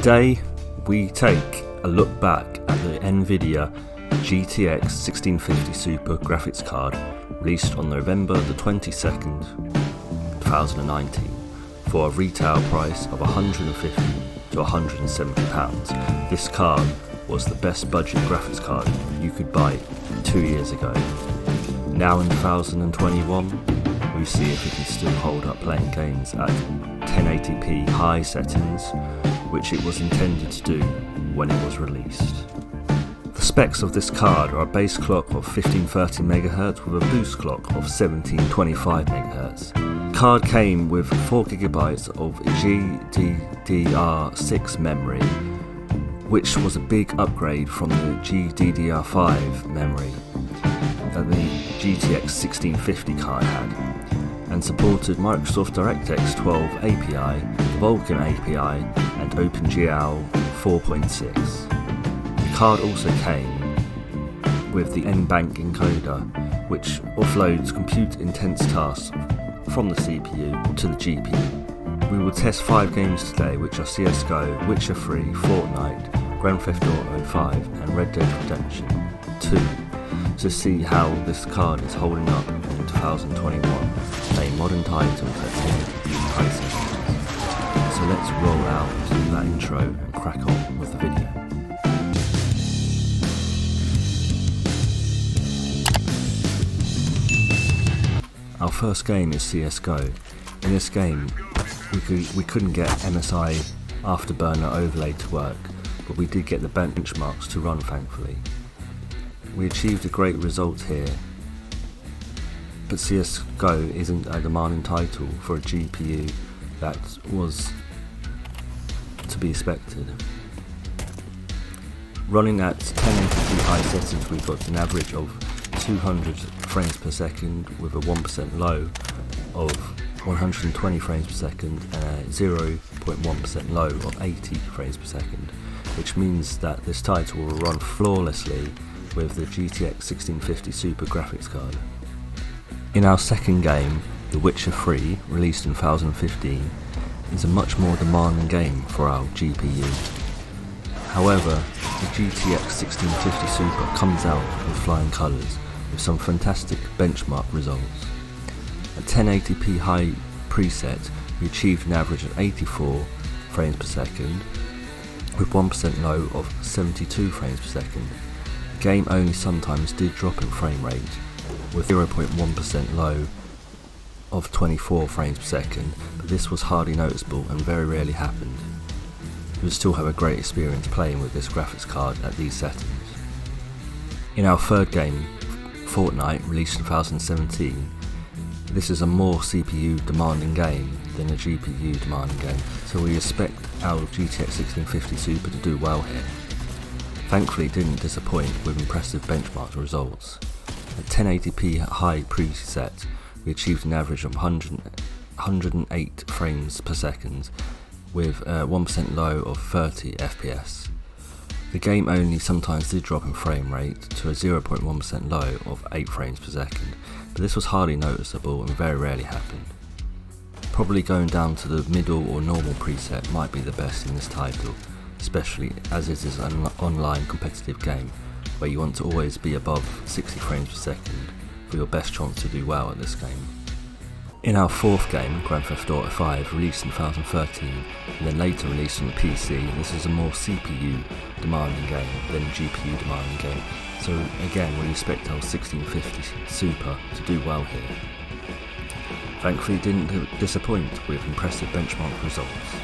Today we take a look back at the Nvidia GTX 1650 Super graphics card released on November the 22nd, 2019 for a retail price of £150 to £170. This card was the best budget graphics card you could buy 2 years ago. Now in 2021, we see if it can still hold up playing games at 1080p high settings, which it was intended to do when it was released. The specs of this card are a base clock of 1530 MHz with a boost clock of 1725 MHz. The card came with 4GB of GDDR6 memory, which was a big upgrade from the GDDR5 memory that the GTX 1650 card had, and supported Microsoft DirectX 12 API, Vulkan API and OpenGL 4.6. The card also came with the NBank encoder, which offloads compute-intense tasks from the CPU to the GPU. We will test 5 games today, which are CSGO, Witcher 3, Fortnite, Grand Theft Auto 5 and Red Dead Redemption 2, to see how this card is holding up in 2021, a modern title at 1080p high settings. So let's roll out that intro and crack on with the video. Our first game is CSGO. In this game, we couldn't get MSI Afterburner overlay to work, but we did get the benchmarks to run, thankfully. We achieved a great result here, but CSGO isn't a demanding title for a GPU that was to be expected. Running at 1080p high settings, we got an average of 200 frames per second with a 1% low of 120 frames per second and a 0.1% low of 80 frames per second, which means that this title will run flawlessly with the GTX 1650 Super graphics card. In our second game, The Witcher 3, released in 2015, is a much more demanding game for our GPU. However, the GTX 1650 Super comes out with flying colours with some fantastic benchmark results. At 1080p high preset, we achieved an average of 84 frames per second with 1% low of 72 frames per second. The game only sometimes did drop in frame rate, with 0.1% low of 24 frames per second, but this was hardly noticeable and very rarely happened. You would still have a great experience playing with this graphics card at these settings. In our third game, Fortnite, released in 2017, this is a more CPU demanding game than a GPU demanding game, so we expect our GTX 1650 Super to do well here. Thankfully it didn't disappoint with impressive benchmark results. At 1080p high preset, we achieved an average of 108 frames per second with a 1% low of 30 FPS. The game only sometimes did drop in frame rate to a 0.1% low of 8 frames per second, but this was hardly noticeable and very rarely happened. Probably going down to the middle or normal preset might be the best in this title, especially as it is an online competitive game where you want to always be above 60 frames per second for your best chance to do well at this game. In our fourth game, Grand Theft Auto 5, released in 2013 and then later released on the PC, this is a more CPU demanding game than a GPU demanding game, so again we expect our 1650 Super to do well here. Thankfully it didn't disappoint with impressive benchmark results.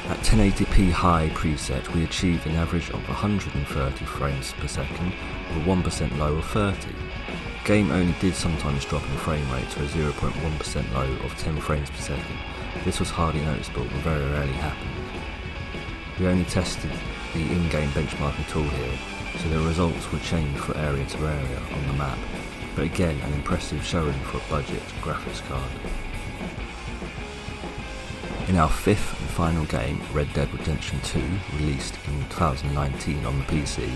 At 1080p high preset, we achieved an average of 130 frames per second with a 1% low of 30. The game only did sometimes drop in frame rate to a 0.1% low of 10 frames per second. This was hardly noticeable and very rarely happened. We only tested the in-game benchmarking tool here, so the results would change from area to area on the map, but again an impressive showing for a budget graphics card. In our fifth and final game, Red Dead Redemption 2, released in 2019 on the PC,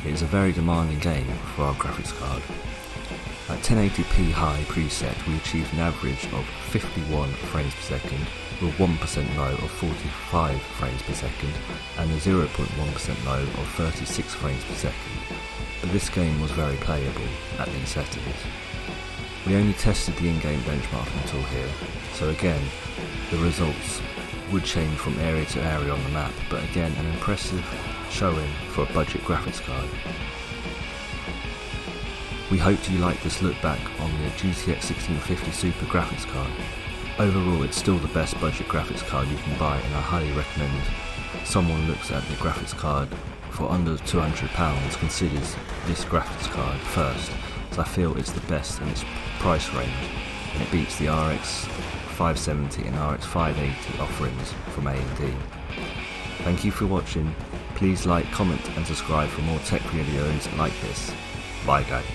it is a very demanding game for our graphics card. At 1080p high preset we achieved an average of 51 frames per second with a 1% low of 45 frames per second and a 0.1% low of 36 frames per second, but this game was very playable at these settings. We only tested the in-game benchmark until here, so again the results would change from area to area on the map, but again an impressive showing for a budget graphics card. We hope you like this look back on the GTX 1650 Super graphics card. Overall it's still the best budget graphics card you can buy, and I highly recommend someone looks at the graphics card for under £200 considers this graphics card first, as I feel it's the best in its price range and it beats the RX 570 and RX 580 offerings from AMD. Thank you for watching. Please like, comment and subscribe for more tech videos like this. Bye guys.